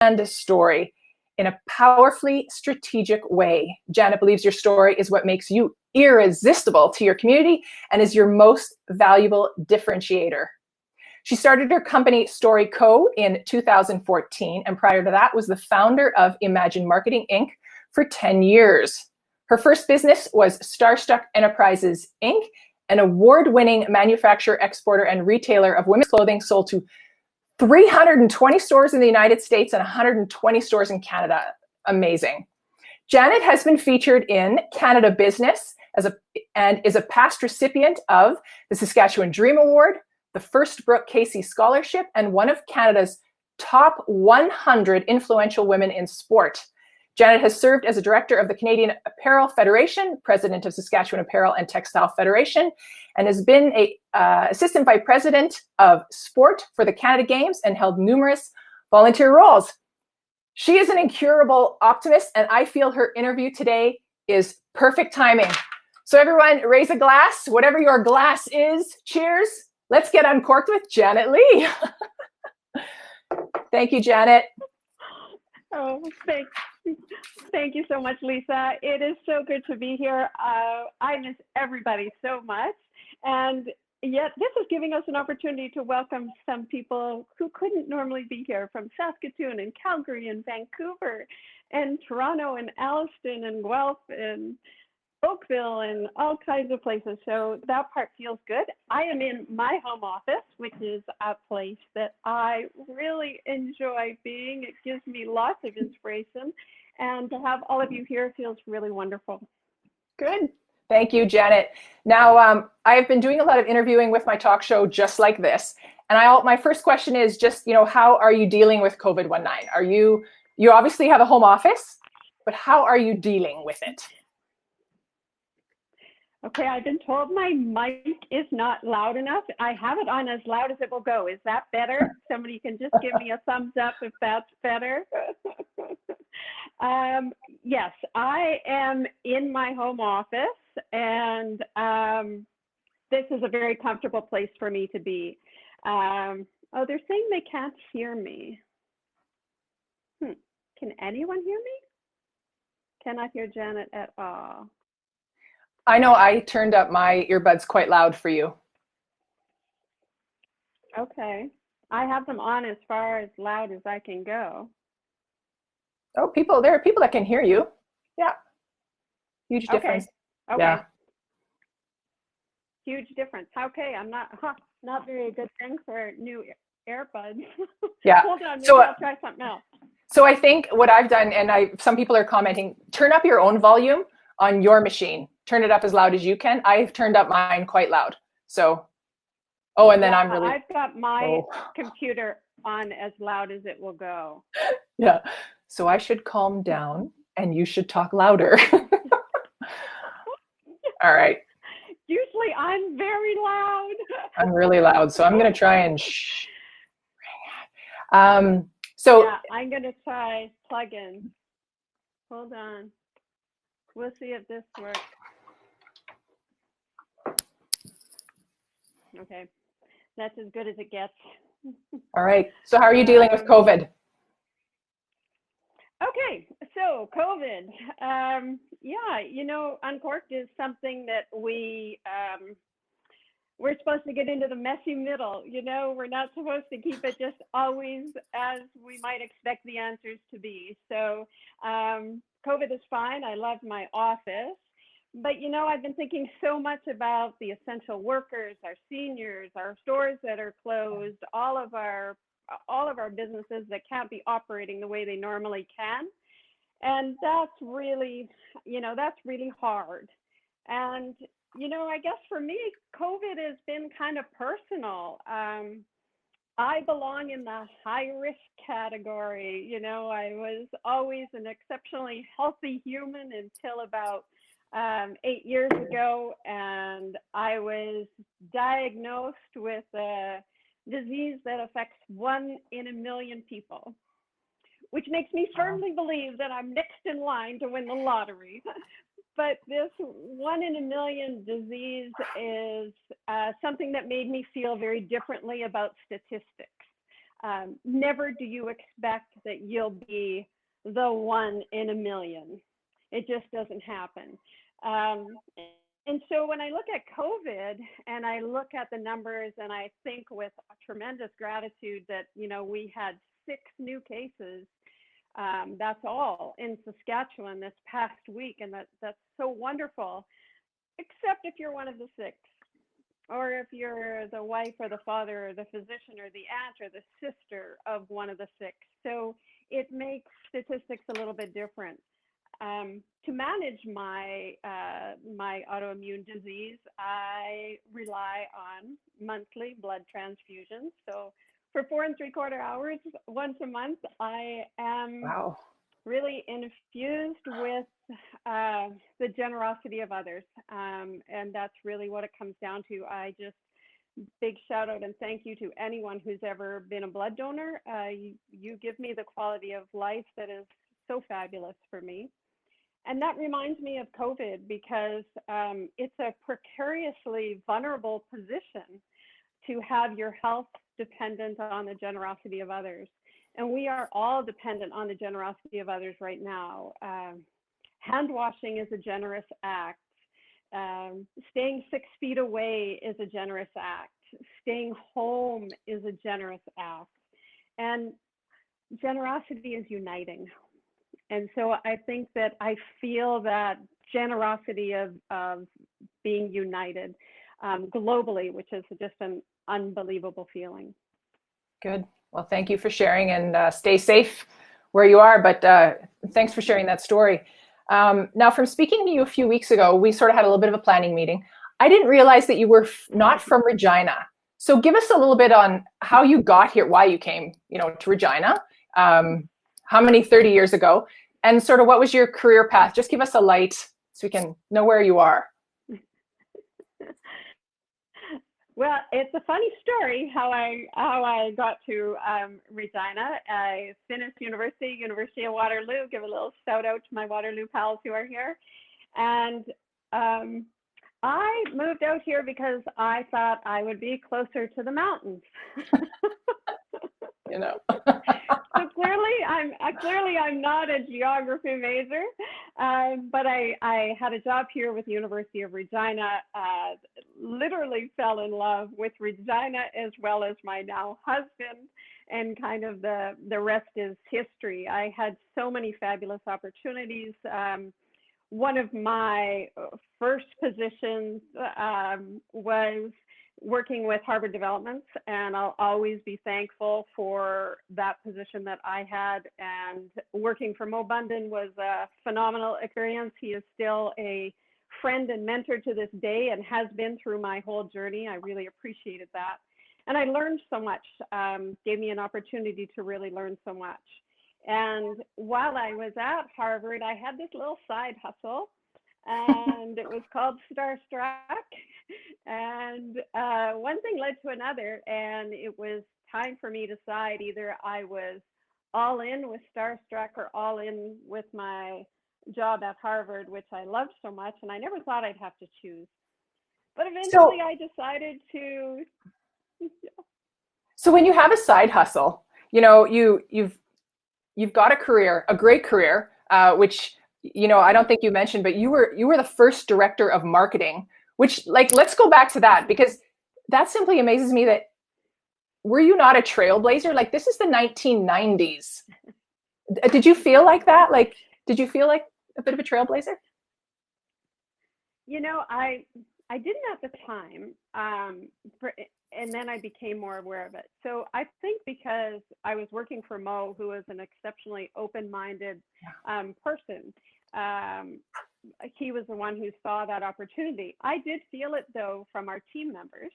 and story in a powerfully strategic way. Janet believes your story is what makes you irresistible to your community and is your most valuable differentiator. She started her company StoryCo in 2014, and prior to that was the founder of Imagine Marketing Inc. for 10 years. Her first business was Starstruck Enterprises Inc., an award-winning manufacturer, exporter, and retailer of women's clothing sold to 320 stores in the United States and 120 stores in Canada. Amazing. Janet has been featured in Canada Business and is a past recipient of the Saskatchewan Dream Award, the first Brooke Casey Scholarship, and one of Canada's top 100 influential women in sport. Janet has served as a director of the Canadian Apparel Federation, president of Saskatchewan Apparel and Textile Federation, and has been an assistant vice president of sport for the Canada Games and held numerous volunteer roles. She is an incurable optimist, and I feel her interview today is perfect timing. So everyone, raise a glass, whatever your glass is. Cheers. Let's get uncorked with Janet Lee. Thank you, Janet. Oh, thank you so much, Lisa. It is so good to be here. I miss everybody so much. And yet this is giving us an opportunity to welcome some people who couldn't normally be here, from Saskatoon and Calgary and Vancouver and Toronto and Alliston and Guelph and Oakville and all kinds of places. So that part feels good. I am in my home office, which is a place that I really enjoy being. It gives me lots of inspiration. And to have all of you here feels really wonderful. Good. Thank you, Janet. Now, I've been doing a lot of interviewing with my talk show just like this. And my first question is just, how are you dealing with COVID-19? You obviously have a home office, but how are you dealing with it? Okay, I've been told my mic is not loud enough. I have it on as loud as it will go. Is that better? Somebody can just give me a thumbs up if that's better. Yes, I am in my home office, and this is a very comfortable place for me to be. Oh, they're saying they can't hear me. Can anyone hear me? Cannot hear Janet at all. I know I turned up my earbuds quite loud for you. Okay. I have them on as far as loud as I can go. Oh, there are people that can hear you. Yeah. Huge difference. Okay. Yeah. Huge difference. Okay, I'm not very good thing for new AirPods. Yeah. Hold on, maybe I'll try something else. So I think what I've done, and some people are commenting, turn up your own volume on your machine. Turn it up as loud as you can. I've turned up mine quite loud. So, and then I've got my computer on as loud as it will go. Yeah. So I should calm down and you should talk louder. All right. Usually I'm very loud. I'm really loud. So I'm going to try and yeah, I'm going to try plug in. Hold on. We'll see if this works. Okay, that's as good as it gets. All right. So how are you dealing with COVID? Okay, so COVID. Uncorked is something that we're supposed to get into the messy middle. We're not supposed to keep it just always as we might expect the answers to be. So COVID is fine. I love my office. But, I've been thinking so much about the essential workers, our seniors, our stores that are closed, all of our businesses that can't be operating the way they normally can. And that's really hard. And, I guess for me, COVID has been kind of personal. I belong in the high risk category. I was always an exceptionally healthy human until about 8 years ago, and I was diagnosed with a disease that affects 1 in a million people, which makes me firmly believe that I'm next in line to win the lottery. But this 1 in a million disease is something that made me feel very differently about statistics. Never do you expect that you'll be the one in a million. It just doesn't happen. And so when I look at COVID and I look at the numbers, and I think with tremendous gratitude that, we had 6 new cases, that's all in Saskatchewan this past week. And that's so wonderful, except if you're one of the 6, or if you're the wife or the father or the physician or the aunt or the sister of one of the 6. So it makes statistics a little bit different. To manage my autoimmune disease, I rely on monthly blood transfusions. So for 4 3/4 hours once a month, I am Wow. really infused with the generosity of others. And that's really what it comes down to. I just big shout out and thank you to anyone who's ever been a blood donor. You give me the quality of life that is so fabulous for me. And that reminds me of COVID, because it's a precariously vulnerable position to have your health dependent on the generosity of others. And we are all dependent on the generosity of others right now. Hand washing is a generous act. Staying 6 feet away is a generous act. Staying home is a generous act. And generosity is uniting. And so I think that I feel that generosity of being united globally, which is just an unbelievable feeling. Good. Well, thank you for sharing, and stay safe where you are. But thanks for sharing that story. Now, from speaking to you a few weeks ago, we sort of had a little bit of a planning meeting. I didn't realize that you were not from Regina. So give us a little bit on how you got here, why you came, to Regina. How many 30 years ago, and sort of what was your career path? Just give us a light so we can know where you are. Well, it's a funny story how I got to Regina. I finished University of Waterloo. Give a little shout out to my Waterloo pals who are here. And I moved out here because I thought I would be closer to the mountains. So clearly I'm not a geography major, but I had a job here with the University of Regina. Literally fell in love with Regina as well as my now husband, and kind of the rest is history. I had so many fabulous opportunities. One of my first positions was working with Harvard Developments, and I'll always be thankful for that position that I had. And working for Mo Bundon was a phenomenal experience. He is still a friend and mentor to this day, and has been through my whole journey. I really appreciated that. And I learned so much, gave me an opportunity to really learn so much. And while I was at Harvard, I had this little side hustle, and it was called Starstruck. And one thing led to another, and it was time for me to decide either I was all in with Starstruck or all in with my job at Harvard, which I loved so much, and I never thought I'd have to choose. But eventually I decided to. So when you have a side hustle, you've got a career, a great career, which I don't think you mentioned, but you were the first director of marketing. Which, let's go back to that, because that simply amazes me. That were you not a trailblazer? This is the 1990s. Did you feel like that? Did you feel like a bit of a trailblazer? I didn't at the time, and then I became more aware of it. So I think because I was working for Mo, who is an exceptionally open-minded person. He was the one who saw that opportunity. I did feel it, though, from our team members,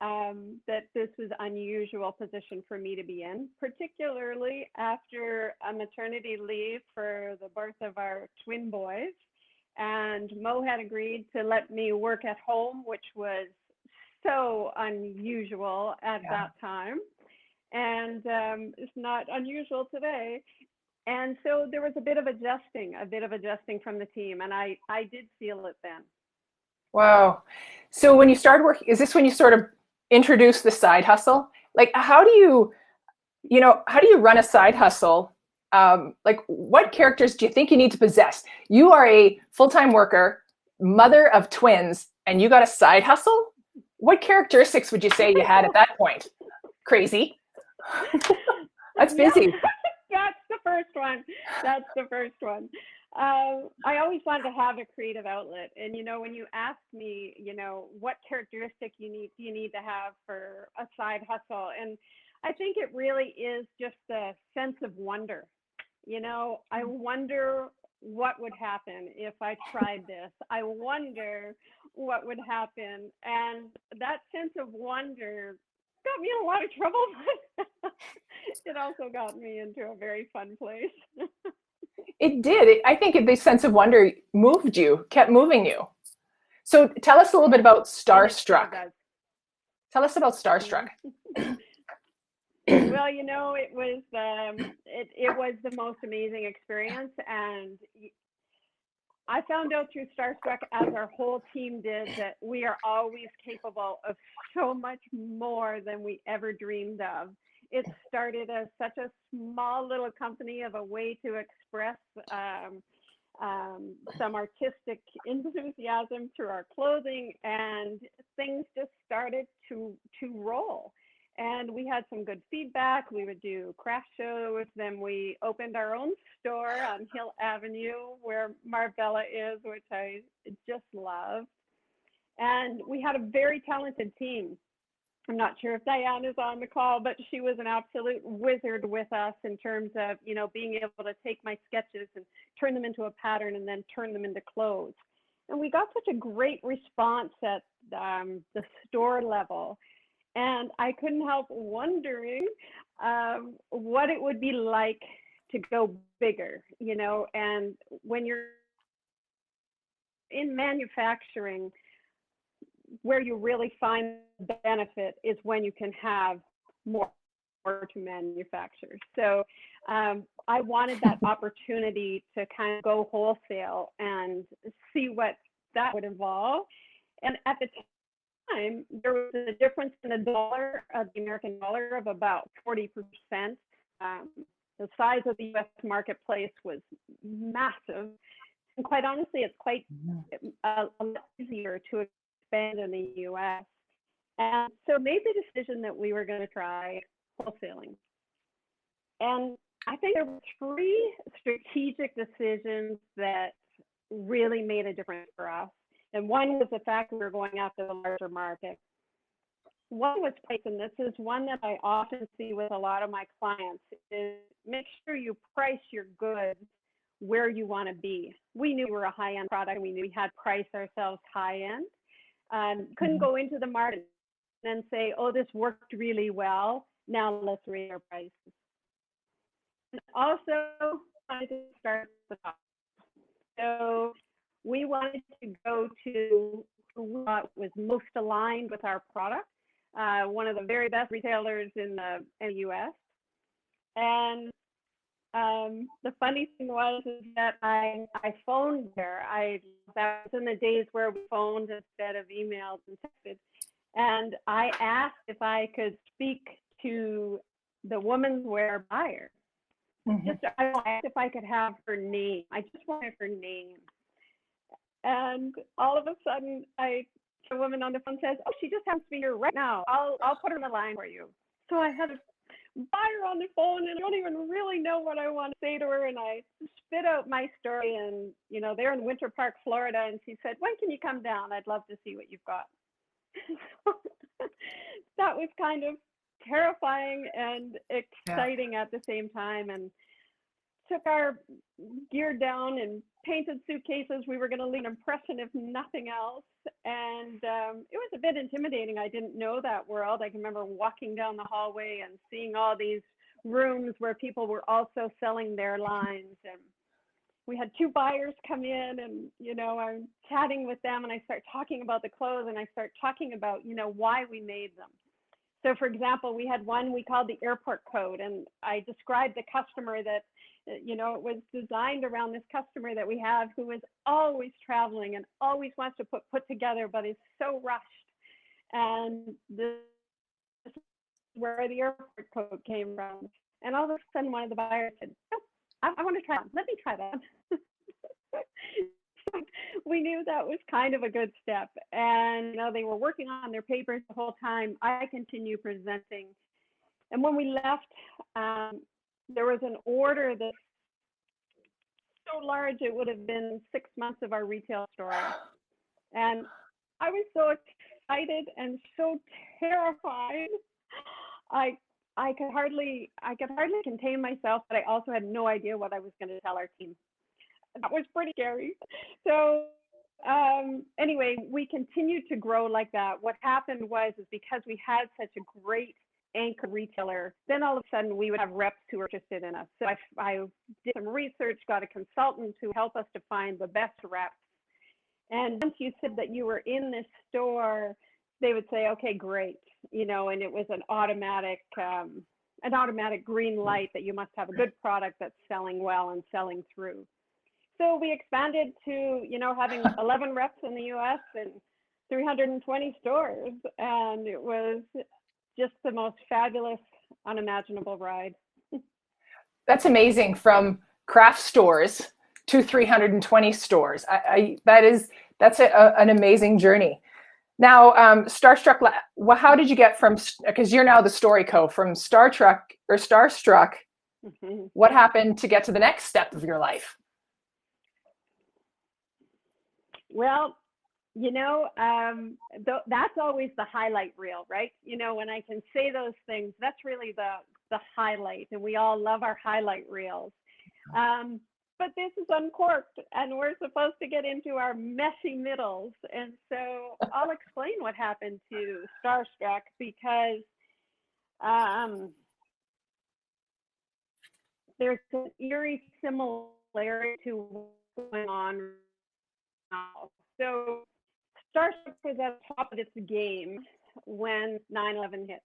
that this was an unusual position for me to be in, particularly after a maternity leave for the birth of our twin boys. And Mo had agreed to let me work at home, which was so unusual at that time. And it's not unusual today. And so there was a bit of adjusting from the team. And I did feel it then. Wow. So when you started working, is this when you sort of introduced the side hustle? How do you, You know, how do you run a side hustle? Like, what characters do you think you need to possess? You are a full-time worker, mother of twins, and you got a side hustle? What characteristics would you say you I had at know. that point? Crazy. That's Yeah, busy. that's the first one. That's the first one. I always wanted to have a creative outlet, and when you ask me, what characteristic you need to have for a side hustle, and I think it really is just a sense of wonder. I wonder what would happen if I tried this. I wonder what would happen, and that sense of wonder got me in a lot of trouble, but it also got me into a very fun place. It did. I think the sense of wonder moved you, kept moving you. So tell us a little bit Yeah, about and it still Starstruck. does. Tell us about Starstruck. Mm. Well, it was the most amazing experience, and I found out through Starstruck, as our whole team did, that we are always capable of so much more than we ever dreamed of. It started as such a small little company of a way to express some artistic enthusiasm through our clothing, and things just started to roll. And we had some good feedback. We would do craft shows. Then we opened our own store on Hill Avenue where Marbella is, which I just love. And we had a very talented team. I'm not sure if Diane is on the call, but she was an absolute wizard with us in terms of, being able to take my sketches and turn them into a pattern and then turn them into clothes. And we got such a great response at the store level. And I couldn't help wondering what it would be like to go bigger, and when you're in manufacturing, where you really find the benefit is when you can have more to manufacture. So I wanted that opportunity to kind of go wholesale and see what that would involve. And at the time, there was a difference in the dollar of the American dollar of about 40%. The size of the U.S. marketplace was massive. And quite honestly, it's quite a lot easier to expand in the US. And so made the decision that we were going to try wholesaling. And I think there were three strategic decisions that really made a difference for us. And one was the fact we were going after the larger market. One was price, and this is one that I often see with a lot of my clients, is make sure you price your goods where you want to be. We knew we were a high-end product, and we knew we had priced ourselves high-end. Couldn't go into the market and say, oh, this worked really well, now let's raise our prices. And also wanted to start at the top. So we wanted to go to who we thought was most aligned with our product, one of the very best retailers in the US. And the funny thing was is that I phoned there. That was in the days where we phoned instead of emailed and texted. And I asked if I could speak to the women's wear buyer. I asked if I could have her name. I just wanted her name. And all of a sudden, a woman on the phone says, "Oh, she just happens to be here right now. I'll put her on the line for you." So I had a buyer on the phone, and I don't even really know what I want to say to her. And I spit out my story, and they're in Winter Park, Florida, and she said, "When can you come down? I'd love to see what you've got." That was kind of terrifying and exciting at the same time, and took our gear down and painted suitcases. We were going to leave an impression if nothing else. And it was a bit intimidating. I didn't know that world. I can remember walking down the hallway and seeing all these rooms where people were also selling their lines. And we had two buyers come in, and I'm chatting with them, and I start talking about the clothes, and I start talking about why we made them. So for example, we had one we called the airport code, and I described the customer that it was designed around this customer that we have who is always traveling and always wants to put together, but is so rushed. And this where the airport coat came from. And all of a sudden, one of the buyers said, oh, I want to try that. Let me try that. We knew that was kind of a good step. And they were working on their papers the whole time. I continued presenting. And when we left, there was an order that so large it would have been 6 months of our retail store. And I was so excited and so terrified. I could hardly contain myself, but I also had no idea what I was going to tell our team. That was pretty scary. So anyway, we continued to grow like that. What happened was because we had such a great anchor retailer, then all of a sudden we would have reps who were interested in us. So I did some research, got a consultant to help us to find the best reps. And once you said that you were in this store, they would say, okay, great. And it was an automatic green light that you must have a good product that's selling well and selling through. So we expanded to, having 11 reps in the US and 320 stores. And it was just the most fabulous, unimaginable ride. That's amazing. From craft stores to 320 stores. That's an amazing journey. Now, Starstruck, how did you get from, because you're now the StoryCo, from Starstruck, Mm-hmm. What happened to get to the next step of your life? Well, that's always the highlight reel, right? When I can say those things, that's really the highlight, and we all love our highlight reels. But this is Uncorked, and we're supposed to get into our messy middles. And so I'll explain what happened to Starstruck, because there's an eerie similarity to what's going on now. So Starstruck was at the top of its game when 9/11 hit.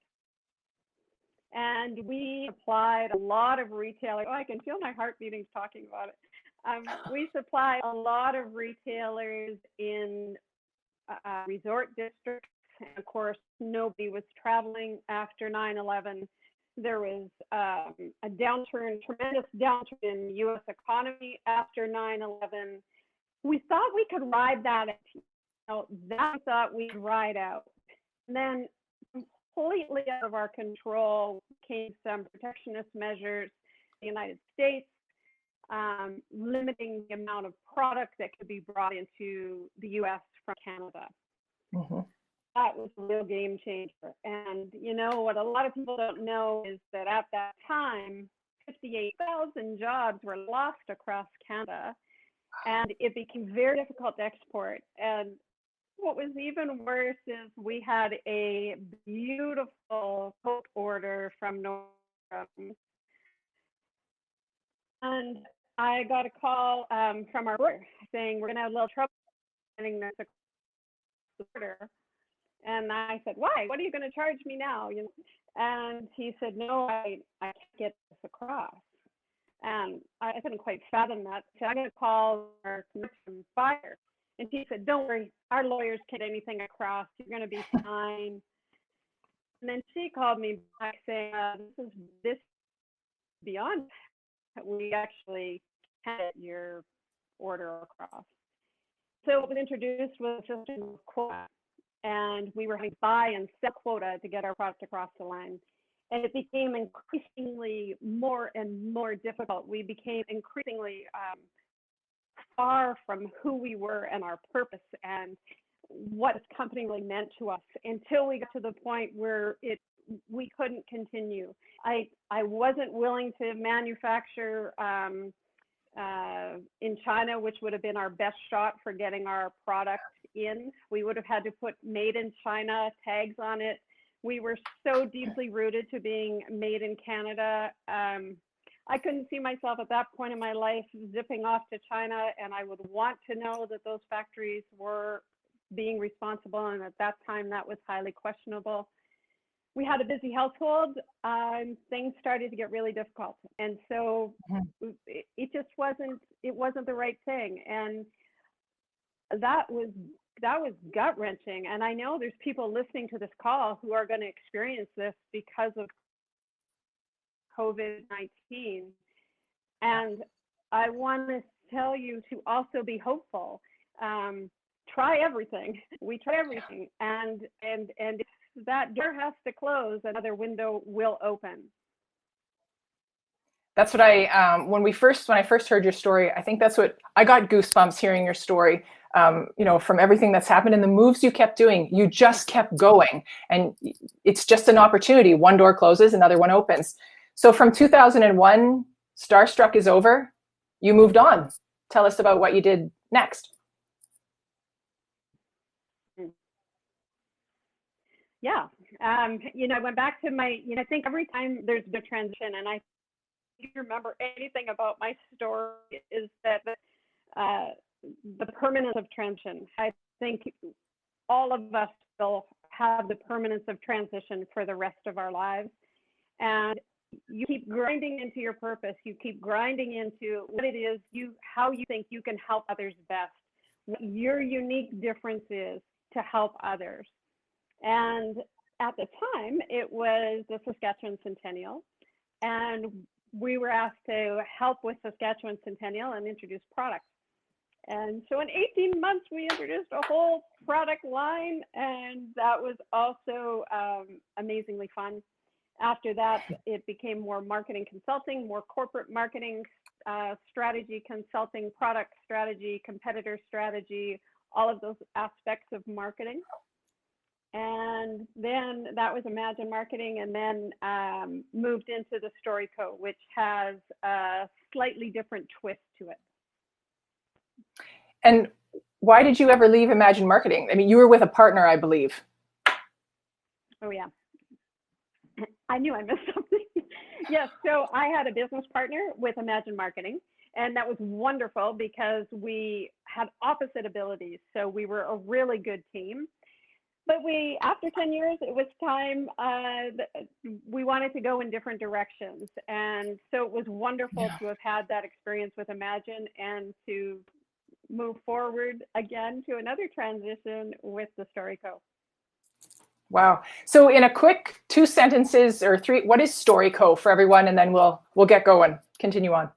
And we supplied a lot of retailers. Oh, I can feel my heart beating talking about it. We supplied a lot of retailers in resort districts. And of course, nobody was traveling after 9/11. There was a tremendous downturn in the U.S. economy after 9/11. We thought we could ride that out. That we thought we'd ride out. And then completely out of our control came some protectionist measures in the United States, limiting the amount of product that could be brought into the U.S. from Canada. Mm-hmm. That was a real game changer. And what a lot of people don't know is that at that time, 58,000 jobs were lost across Canada, and it became very difficult to export. And what was even worse is we had a beautiful coat order from North, and I got a call from our broker saying we're going to have a little trouble getting this order. And I said, why? What are you going to charge me now? And he said, no, I can't get this across. And I couldn't quite fathom that. So I got a call our buyer. And he said, don't worry, our lawyers can't get anything across. You're going to be fine. And then she called me back saying, this is beyond. We actually had your order across. So what was introduced was just a quota. And we were having to buy and sell quota to get our product across the line. And it became increasingly more and more difficult. We became increasingly far from who we were and our purpose and what this company really meant to us, until we got to the point where we couldn't continue. I wasn't willing to manufacture in China, which would have been our best shot for getting our product in. We would have had to put made in China tags on it. We were so deeply rooted to being made in Canada. I couldn't see myself at that point in my life zipping off to China, and I would want to know that those factories were being responsible, and at that time that was highly questionable. We had a busy household, things started to get really difficult. And so it just wasn't the right thing. And that was gut wrenching. And I know there's people listening to this call who are going to experience this because of COVID-19. And I want to tell you to also be hopeful. Try everything. We try everything, and if that door has to close, another window will open. That's what when I first heard your story, I think that's what I got goosebumps hearing your story. From everything that's happened and the moves you kept doing, you just kept going, and it's just an opportunity. One door closes, another one opens. So from 2001, Starstruck is over. You moved on. Tell us about what you did next. Yeah. I went back to my, I think every time there's the transition, and I remember anything about my story is that the permanence of transition. I think all of us will have the permanence of transition for the rest of our lives. And you keep grinding into your purpose. You keep grinding into what it is how you think you can help others best, what your unique difference is to help others. And at the time, it was the Saskatchewan Centennial, and we were asked to help with Saskatchewan Centennial and introduce products. And so in 18 months, we introduced a whole product line, and that was also amazingly fun. After that, it became more marketing consulting, more corporate marketing, strategy consulting, product strategy, competitor strategy, all of those aspects of marketing. And then that was Imagine Marketing, and then moved into the StoryCo, which has a slightly different twist to it. And why did you ever leave Imagine Marketing? I mean, you were with a partner, I believe. Oh, yeah. I knew I missed something. Yes, so I had a business partner with Imagine Marketing, and that was wonderful because we had opposite abilities. So we were a really good team. But after 10 years, it was time, we wanted to go in different directions. And so it was wonderful to have had that experience with Imagine and to move forward again to another transition with the StoryCo. Wow. So in a quick 2 sentences or 3, what is StoryCo for everyone? And then we'll get going. Continue on.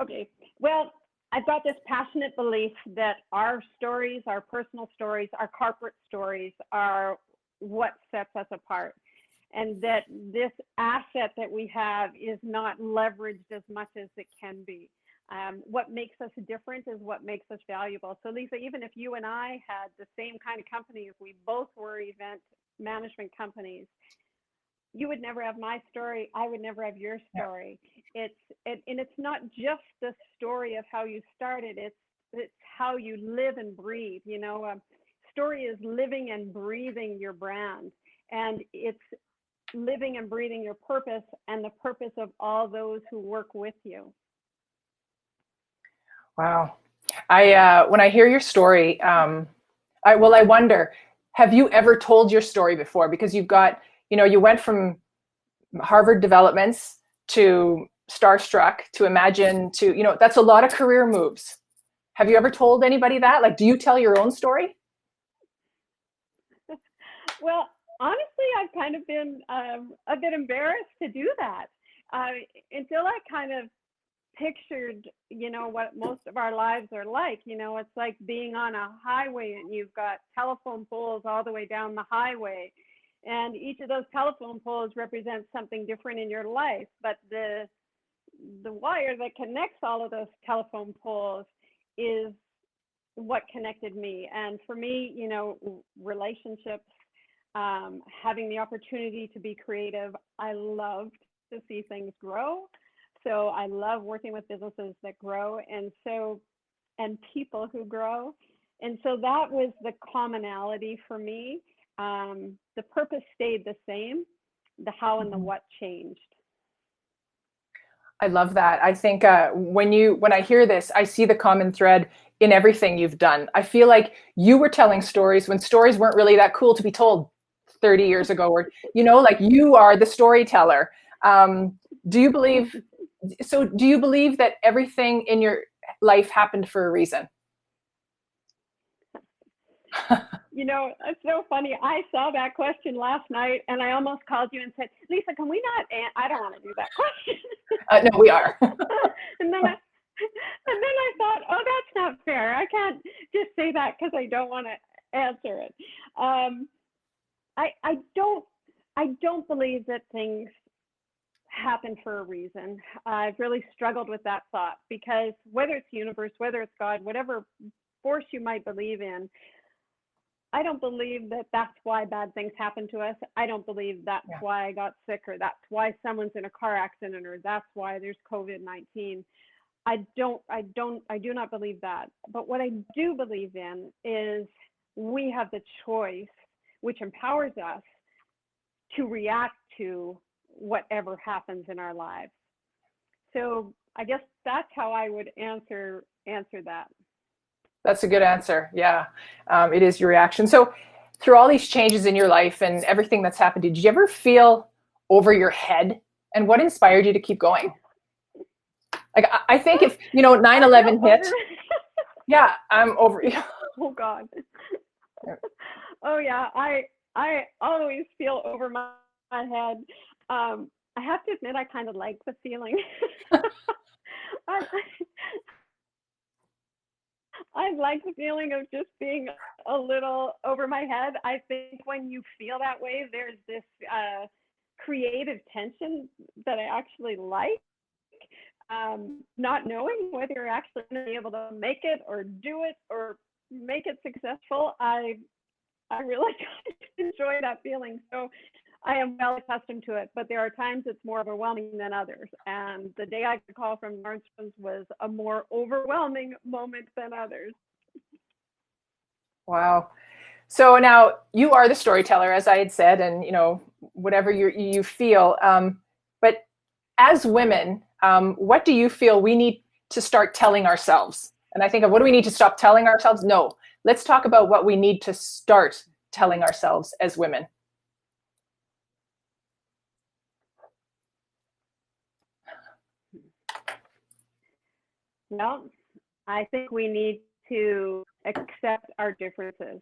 Okay. Well, I've got this passionate belief that our stories, our personal stories, our corporate stories are what sets us apart. And that this asset that we have is not leveraged as much as it can be. What makes us different is what makes us valuable. So Lisa, even if you and I had the same kind of company, if we both were event management companies, you would never have my story. I would never have your story. And it's not just the story of how you started. It's how you live and breathe. Story is living and breathing your brand, and it's living and breathing your purpose and the purpose of all those who work with you. Wow. When I hear your story, I wonder, have you ever told your story before? Because you've got, you went from Harvard developments to Starstruck to Imagine to, that's a lot of career moves. Have you ever told anybody that? Like, do you tell your own story? Well, honestly, I've kind of been a bit embarrassed to do that until I kind of pictured, what most of our lives are like. It's like being on a highway and you've got telephone poles all the way down the highway. And each of those telephone poles represents something different in your life. But the wire that connects all of those telephone poles is what connected me. And for me, relationships, having the opportunity to be creative, I love to see things grow. So I love working with businesses that grow and people who grow. And so that was the commonality for me. The purpose stayed the same. The how and the what changed. I love that. I think when I hear this, I see the common thread in everything you've done. I feel like you were telling stories when stories weren't really that cool to be told 30 years ago, or, like you are the storyteller. Do you believe that everything in your life happened for a reason? You know, it's so funny. I saw that question last night and I almost called you and said, Lisa, can we not, I don't want to do that question. No, we are. and then I thought, oh, that's not fair. I can't just say that because I don't want to answer it. I don't believe that things happen for a reason. I've really struggled with that thought, because whether it's the universe, whether it's God, whatever force you might believe in, I don't believe that that's why bad things happen to us. I don't believe that's why I got sick, or that's why someone's in a car accident, or that's why there's COVID-19. I do not believe that. But what I do believe in is we have the choice, which empowers us to react to whatever happens in our lives. So I guess that's how I would answer that. That's a good answer. Yeah, it is your reaction. So through all these changes in your life and everything that's happened, did you ever feel over your head? And what inspired you to keep going? Like, I think if, 9/11 hit, yeah, I'm over. Oh God. Oh yeah, I always feel over my head. I have to admit, I kind of like the feeling. I like the feeling of just being a little over my head. I think when you feel that way, there's this creative tension that I actually like. Not knowing whether you're actually going to be able to make it or do it or make it successful. I really enjoy that feeling. So I am well accustomed to it, but there are times it's more overwhelming than others. And the day I got a call from Nordstroms was a more overwhelming moment than others. Wow. So now you are the storyteller, as I had said, and whatever you feel. But as women, what do you feel we need to start telling ourselves? And I think of, what do we need to stop telling ourselves? No, let's talk about what we need to start telling ourselves as women. Well, I think we need to accept our differences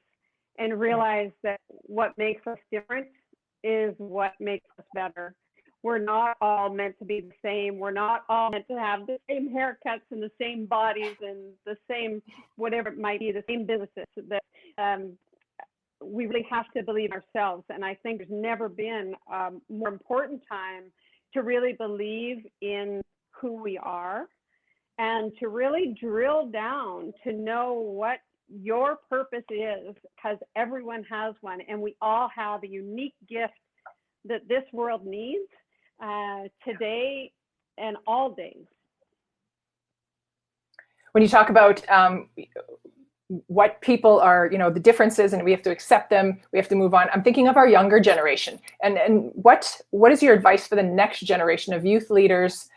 and realize that what makes us different is what makes us better. We're not all meant to be the same. We're not all meant to have the same haircuts and the same bodies and the same, whatever it might be, the same businesses. That we really have to believe ourselves. And I think there's never been a more important time to really believe in who we are, and to really drill down to know what your purpose is, because everyone has one, and we all have a unique gift that this world needs today and all days. When you talk about what people are, the differences, and we have to accept them, we have to move on, I'm thinking of our younger generation. And what is your advice for the next generation of youth leaders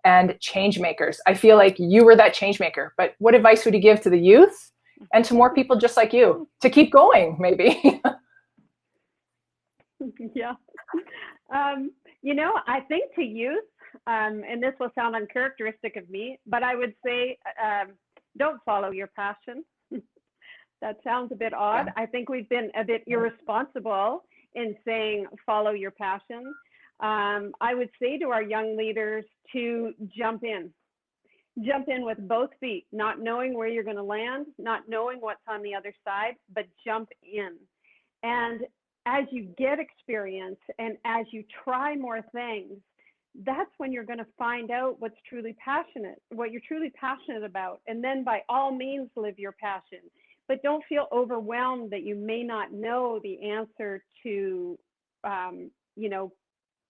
and change makers? I feel like you were that change maker, but what advice would you give to the youth and to more people just like you to keep going, maybe? Yeah. I think to youth, and this will sound uncharacteristic of me, but I would say, don't follow your passion. That sounds a bit odd. Yeah. I think we've been a bit irresponsible in saying, follow your passion. I would say to our young leaders to jump in with both feet, not knowing where you're going to land, not knowing what's on the other side, but jump in. And as you get experience and as you try more things, that's when you're going to find out what you're truly passionate about. And then by all means, live your passion. But don't feel overwhelmed that you may not know the answer to,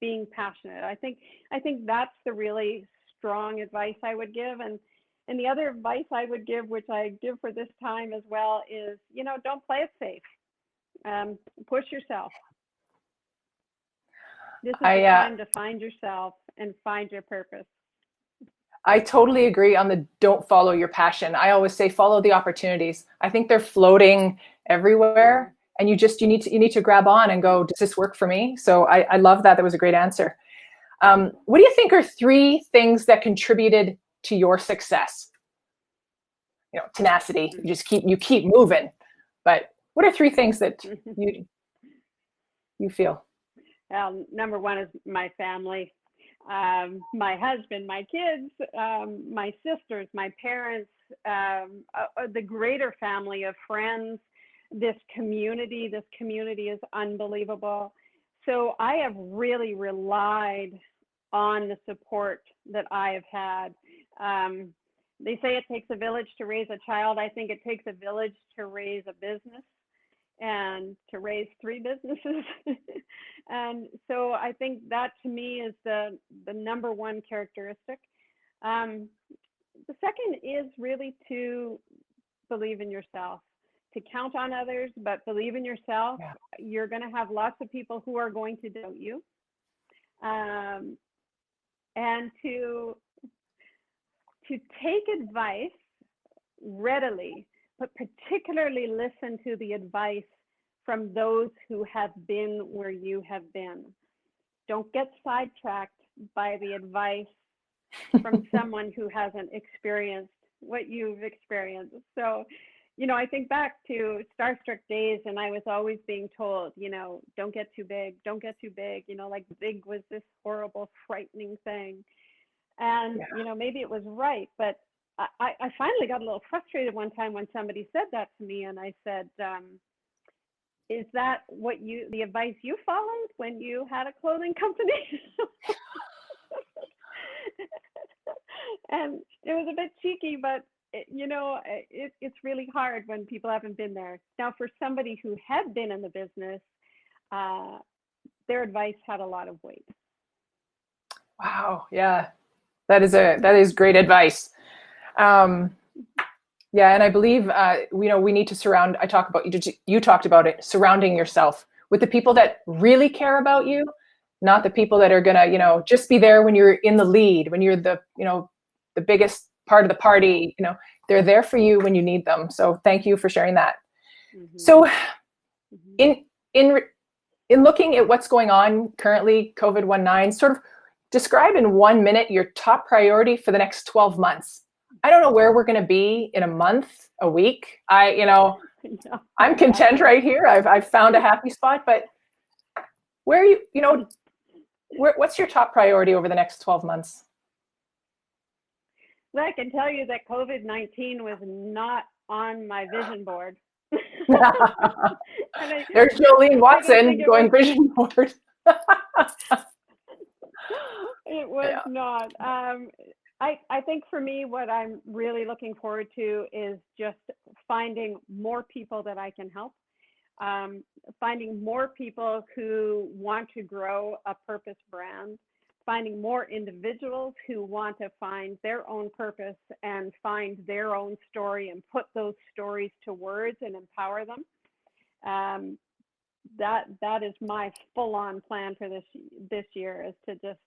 being passionate. I think that's the really strong advice I would give. And the other advice I would give, which I give for this time as well, is, don't play it safe. Push yourself. This is the time to find yourself and find your purpose. I totally agree on the don't follow your passion. I always say follow the opportunities. I think they're floating everywhere, and you need to grab on and go, does this work for me? So I love that. That was a great answer. What do you think are 3 things that contributed to your success? Tenacity. You keep moving. But What are three things that you feel? Number one is my family, my husband, my kids, my sisters, my parents, the greater family of friends, this community. This community is unbelievable. So I have really relied on the support that I have had. They say it takes a village to raise a child. I think it takes a village to raise a business and to raise three businesses. And so I think that to me is the number one characteristic. The second is really to believe in yourself, to count on others, but believe in yourself. Yeah. You're going to have lots of people who are going to doubt you. And to take advice readily, but particularly listen to the advice from those who have been where you have been. Don't get sidetracked by the advice from someone who hasn't experienced what you've experienced. So, you know, I think back to Starstruck days, and I was always being told, you know, don't get too big, don't get too big, you know, like big was this horrible, frightening thing. And, Yeah. you know, maybe it was right, but I finally got a little frustrated one time when somebody said that to me, and I said, is that what the advice you followed when you had a clothing company? And it was a bit cheeky, but it's really hard when people haven't been there. Now, for somebody who had been in the business, their advice had a lot of weight. Wow. Yeah. That is great advice. Yeah. And I believe, we need to surround, you talked about it, surrounding yourself with the people that really care about you, not the people that are going to, just be there when you're in the lead, when you're the biggest part of the party. They're there for you when you need them. So thank you for sharing that. Mm-hmm. So in looking at what's going on currently, COVID-19, sort of describe in 1 minute your top priority for the next 12 months. I don't know where we're going to be in a month, a week. I'm content right here. I've found a happy spot, but where are you, what's your top priority over the next 12 months? Well, I can tell you that COVID-19 was not on my vision board. There's Jolene Watson going vision board. It was not. I think for me, what I'm really looking forward to is just finding more people that I can help, finding more people who want to grow a purpose brand, finding more individuals who want to find their own purpose and find their own story and put those stories to words and empower them. That is my full-on plan for this year, is to just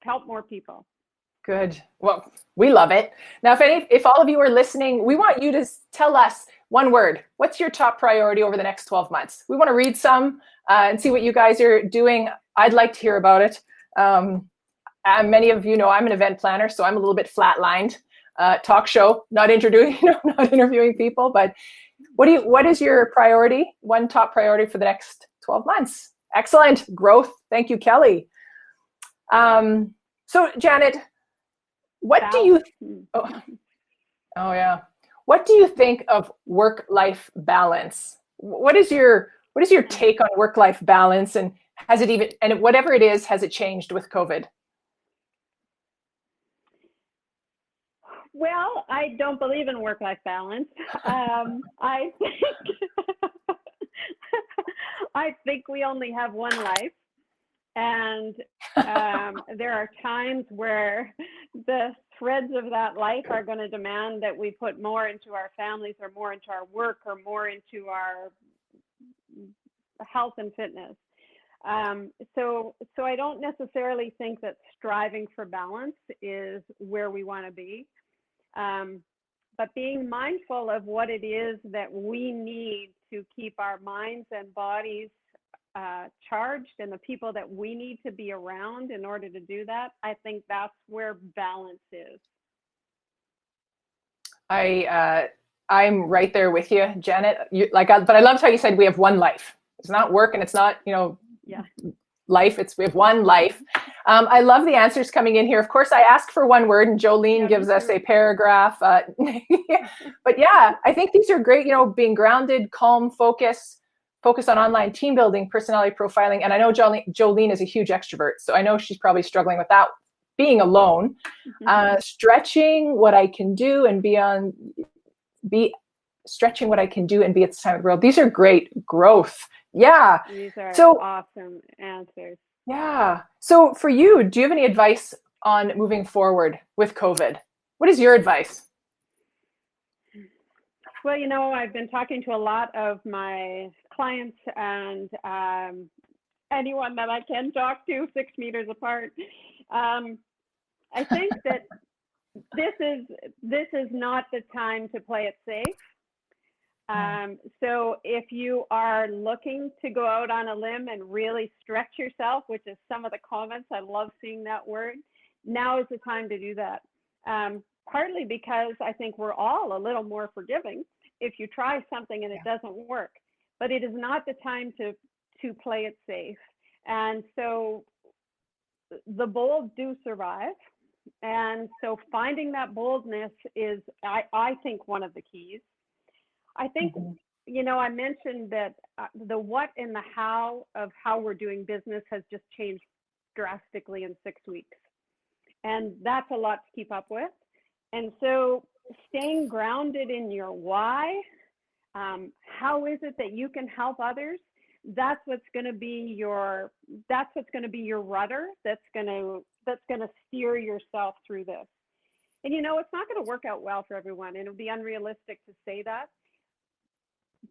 help more people. Good. Well, we love it. Now, if all of you are listening, we want you to tell us one word. What's your top priority over the next 12 months? We want to read some and see what you guys are doing. I'd like to hear about it. Many of you know I'm an event planner, so I'm a little bit flatlined. Talk show, not interviewing people. But what is your priority? One top priority for the next 12 months? Excellent. Growth. Thank you, Kelly. So Janet, what do you what do you think of work-life balance? What is your take on work-life balance, and whatever it is, has it changed with COVID? Well, I don't believe in work-life balance. I think we only have one life. And there are times where the threads of that life are going to demand that we put more into our families, or more into our work, or more into our health and fitness. So I don't necessarily think that striving for balance is where we want to be. But being mindful of what it is that we need to keep our minds and bodies charged, and the people that we need to be around in order to do that, I think that's where balance is. I I'm right there with you, Janet. But I loved how you said we have one life. It's not work and it's not, Yeah. life. We have one life. I love the answers coming in here. Of course, I ask for one word and Jolene gives us a paragraph. But yeah, I think these are great, being grounded, calm, focus on online team building, personality profiling. And I know Jolene is a huge extrovert. So I know she's probably struggling with that, being alone, stretching what I can do and stretching what I can do and be at the time of the world. These are great growth. Yeah. These are awesome answers. Yeah. So for you, do you have any advice on moving forward with COVID? What is your advice? Well, I've been talking to a lot of my clients and anyone that I can talk to 6 meters apart. I think that this is not the time to play it safe. So if you are looking to go out on a limb and really stretch yourself, which is some of the comments, I love seeing that word, now is the time to do that. Partly because I think we're all a little more forgiving if you try something and it doesn't work, but it is not the time to play it safe. And so the bold do survive. And so finding that boldness is, I think, one of the keys. I think, I mentioned that the what and the how of how we're doing business has just changed drastically in 6 weeks. And that's a lot to keep up with. And so staying grounded in your why, how is it that you can help others? That's what's going to be your rudder. That's going to steer yourself through this. And it's not going to work out well for everyone, and it would be unrealistic to say that.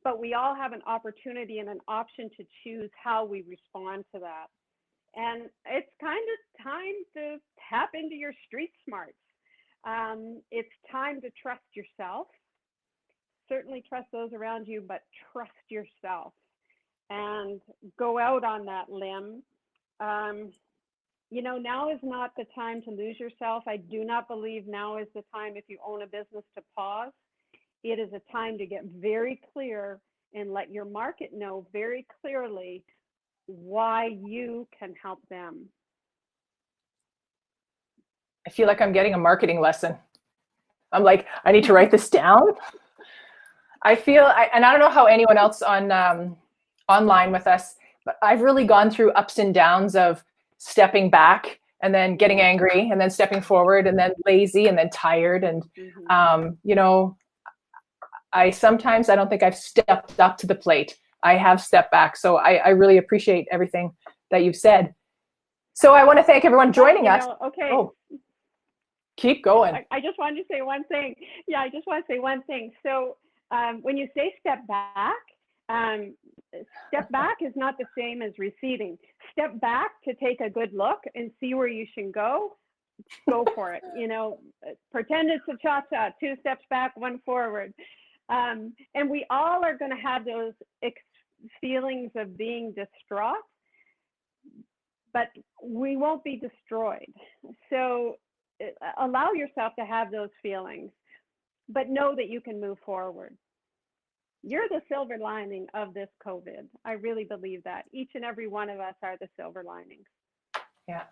But we all have an opportunity and an option to choose how we respond to that. And it's kind of time to tap into your street smarts. It's time to trust yourself. Certainly trust those around you, but trust yourself and go out on that limb. Now is not the time to lose yourself. I do not believe now is the time, if you own a business, to pause. It is a time to get very clear and let your market know very clearly why you can help them. I feel like I'm getting a marketing lesson. I'm like, I need to write this down. I don't know how anyone else on online with us, but I've really gone through ups and downs of stepping back and then getting angry and then stepping forward and then lazy and then tired. And, I don't think I've stepped up to the plate. I have stepped back. So I really appreciate everything that you've said. So I want to thank everyone joining us. Okay. Oh, keep going. I just wanted to say one thing. Yeah, I just want to say one thing. So when you say step back is not the same as receding. Step back to take a good look and see where you should go. Go for it. Pretend it's a cha-cha, 2 steps back, 1 forward. And we all are going to have those feelings of being distraught, but we won't be destroyed. So allow yourself to have those feelings, but know that you can move forward. You're the silver lining of this COVID. I really believe that. Each and every one of us are the silver linings. Yeah,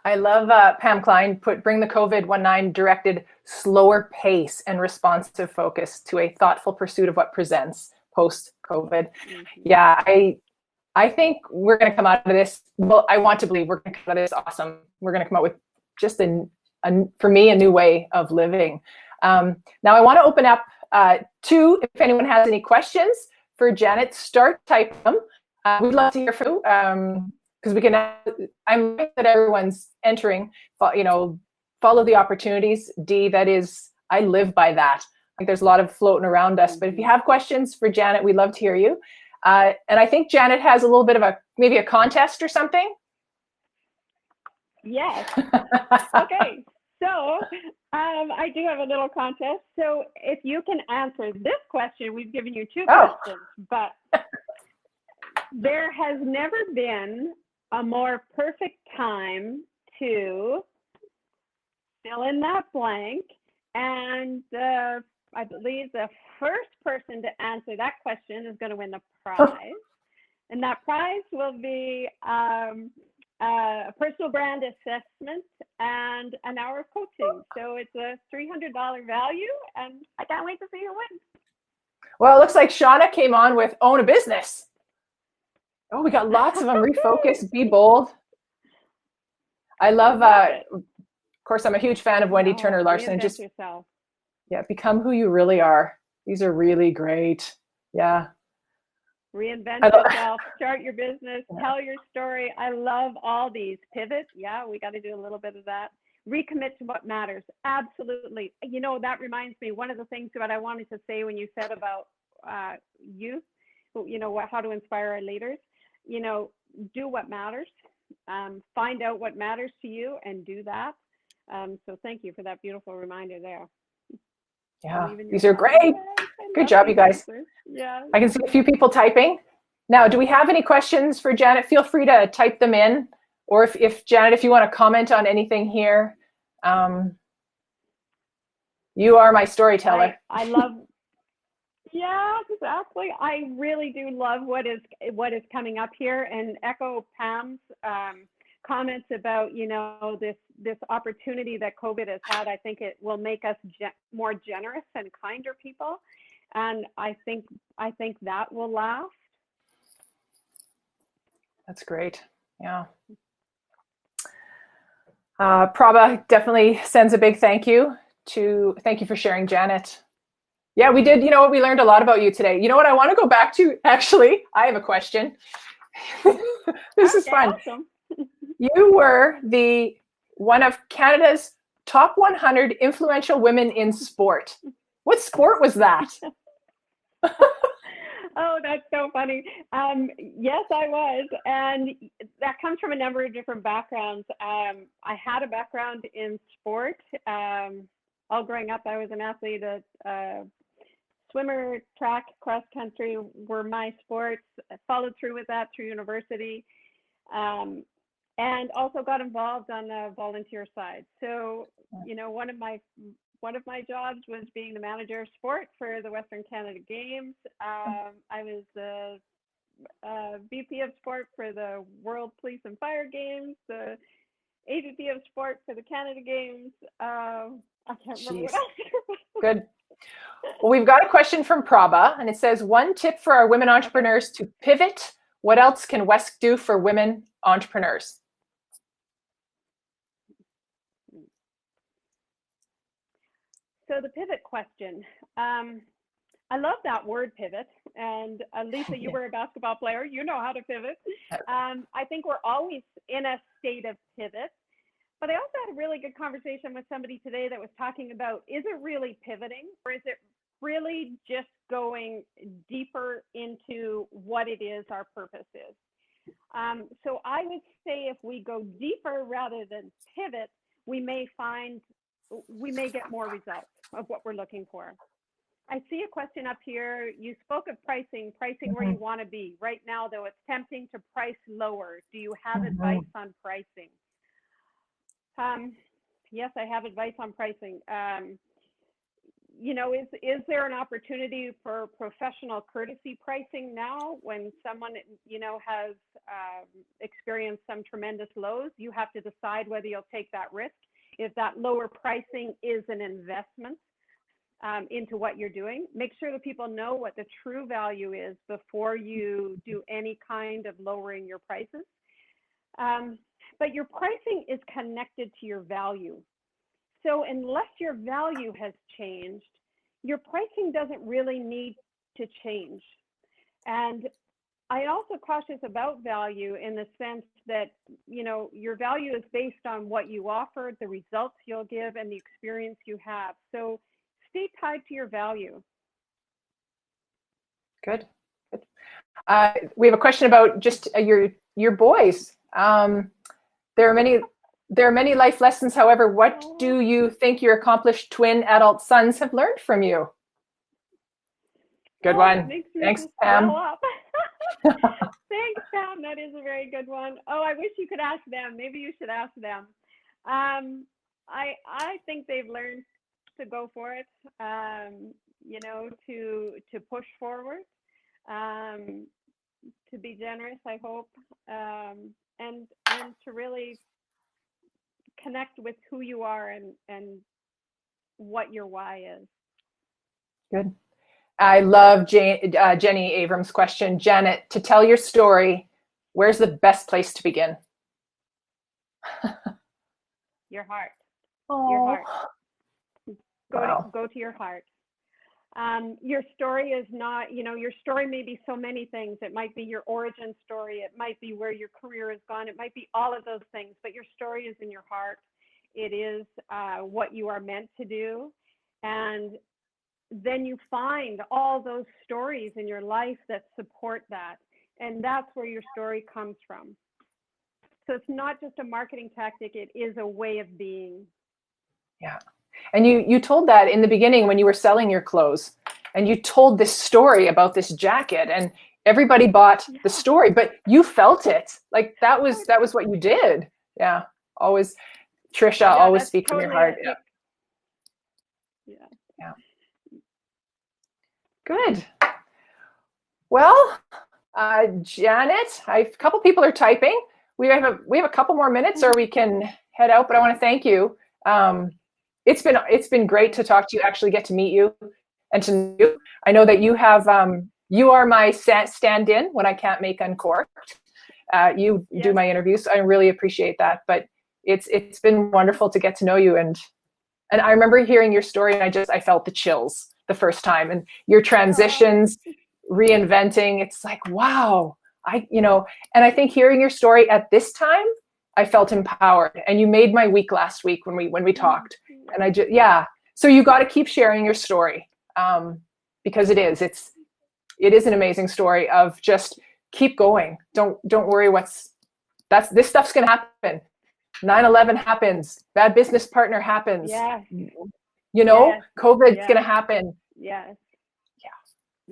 I love Pam Klein bring the COVID-19 directed slower pace and responsive focus to a thoughtful pursuit of what presents post-COVID. Yeah, I think we're going to come out of this. Well, I want to believe we're going to come out of this awesome. We're going to come out with just for me, a new way of living. Now I want to open up to, if anyone has any questions for Janet, start typing them. We'd love to hear from you. Because I'm glad that everyone's entering, follow the opportunities. I live by that. I think there's a lot of floating around us, but if you have questions for Janet, we'd love to hear you. And I think Janet has a little bit of maybe a contest or something. Yes. Okay. So I do have a little contest. So if you can answer this question, we've given you 2 questions, but there has never been a more perfect time to fill in that blank and I believe the first person to answer that question is going to win the prize. And that prize will be a personal brand assessment and an hour of coaching. So it's a $300 value, and I can't wait to see you win. Well, it looks like Shauna came on with own a business. Oh, we got lots of them. Refocus, be bold. I love, of course, I'm a huge fan of Wendy Turner Larson. And just yourself. Yeah, become who you really are. These are really great. Yeah. Reinvent yourself, start your business, tell your story. I love all these. Pivot. Yeah, we got to do a little bit of that. Recommit to what matters. Absolutely. You know, that reminds me, one of the things that I wanted to say when you said about youth, you know, how to inspire our leaders, you know, do what matters. Find out what matters to you and do that. So thank you for that beautiful reminder there. Yeah, these are great. Good job, you guys. Yeah. I can see a few people typing. Now, do we have any questions for Janet? Feel free to type them in. Or if Janet, if you want to comment on anything here, you are my storyteller. I love, yeah, exactly. I really do love what is coming up here, and echo Pam's comments about, you know, this opportunity that COVID has had. I think it will make us more generous and kinder people, and I think that will last. That's great. Yeah. Prabha definitely sends a big thank you for sharing, Janet. Yeah, we did. You know what? We learned a lot about you today. You know what? I want to go back to, actually, I have a question. This is fun. Awesome. You were one of Canada's top 100 influential women in sport. What sport was that? Oh, that's so funny. Yes, I was. And that comes from a number of different backgrounds. I had a background in sport. All growing up, I was an athlete. Swimmer, track, cross country were my sports. I followed through with that through university. And also got involved on the volunteer side. So, you know, one of my jobs was being the manager of sport for the Western Canada Games. I was the VP of sport for the World Police and Fire Games, the AVP of sport for the Canada Games. I can't remember what else. Good. Well, we've got a question from Prabha, and it says, one tip for our women entrepreneurs to pivot. What else can WESC do for women entrepreneurs? So the pivot question, I love that word pivot. And Lisa, you were a basketball player. You know how to pivot. I think we're always in a state of pivot. But I also had a really good conversation with somebody today that was talking about, is it really pivoting, or is it really just going deeper into what it is our purpose is? So I would say if we go deeper rather than pivot, we may get more results of what we're looking for. I see a question up here. You spoke of pricing where you want to be. Right now, though, it's tempting to price lower. Do you have advice on pricing? Yes, I have advice on pricing. You know, is there an opportunity for professional courtesy pricing now when someone, you know, has experienced some tremendous lows? You have to decide whether you'll take that risk. If that lower pricing is an investment into what you're doing, make sure that people know what the true value is before you do any kind of lowering your prices. But your pricing is connected to your value. So unless your value has changed, your pricing doesn't really need to change. And I'm also cautious about value in the sense that, you know, your value is based on what you offer, the results you'll give, and the experience you have. So stay tied to your value. Good. We have a question about just your boys. There are many life lessons. However, what do you think your accomplished twin adult sons have learned from you? Good one. Thanks, Pam. Thanks, Pam. That is a very good one. Oh, I wish you could ask them. Maybe you should ask them. I think they've learned to go for it, you know, to push forward, to be generous, I hope, and to really connect with who you are and what your why is. Good. I love Jenny Abrams' question. Janet, to tell your story, where's the best place to begin? Your heart. Aww. Your heart. Go Wow. to your heart. Your story is not, you know, your story may be so many things. It might be your origin story. It might be where your career has gone. It might be all of those things, but your story is in your heart. It is what you are meant to do. And then you find all those stories in your life that support that. And that's where your story comes from. So it's not just a marketing tactic, it is a way of being. Yeah. And you told that in the beginning when you were selling your clothes, and you told this story about this jacket, and everybody bought the story, but you felt it. Like that was what you did. Yeah. Always, Trisha, always speak from your heart. Yeah. Yeah. Good. Well, Janet, a couple people are typing. We have a couple more minutes, or we can head out. But I want to thank you. It's been great to talk to you. Actually, get to meet you and to know you. I know that you have you are my stand-in when I can't make Uncorked. You do my interviews. So I really appreciate that. But it's been wonderful to get to know you, and I remember hearing your story, and I felt the chills the first time, and your transitions, reinventing. It's like, wow, and I think hearing your story at this time, I felt empowered, and you made my week last week when we talked. And so you got to keep sharing your story, because it is an amazing story of just keep going. Don't worry this stuff's going to happen. 9/11 happens. Bad business partner happens. Yeah. COVID's going to happen. Yes. Yeah.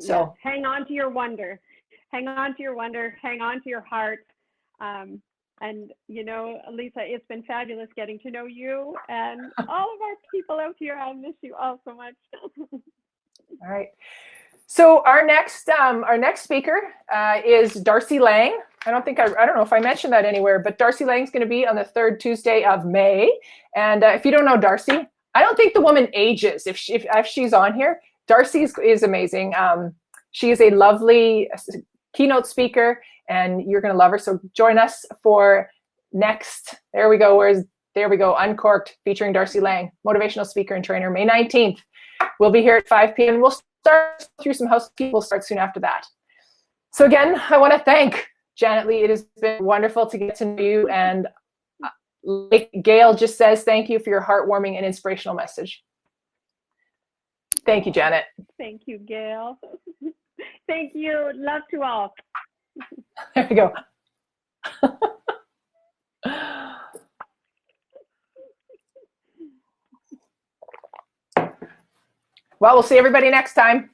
So hang on to your wonder. Hang on to your wonder. Hang on to your heart. And, you know, Lisa, it's been fabulous getting to know you and all of our people out here. I miss you all so much. All right. So our next speaker is Darcy Lang. I don't know if I mentioned that anywhere, but Darcy Lang's going to be on the third Tuesday of May. And if you don't know Darcy, I don't think the woman ages if she's on here. Darcy is amazing. She is a lovely keynote speaker, and you're going to love her. So join us for next. There we go. Uncorked, featuring Darcy Lang, motivational speaker and trainer, May 19th. We'll be here at 5 p.m. We'll start through some housekeeping. We'll start soon after that. So again, I want to thank Janet Lee. It has been wonderful to get to know you. And like Gail just says, thank you for your heartwarming and inspirational message. Thank you, Janet. Thank you, Gail. Thank you. Love to all. There we go. Well, we'll see everybody next time.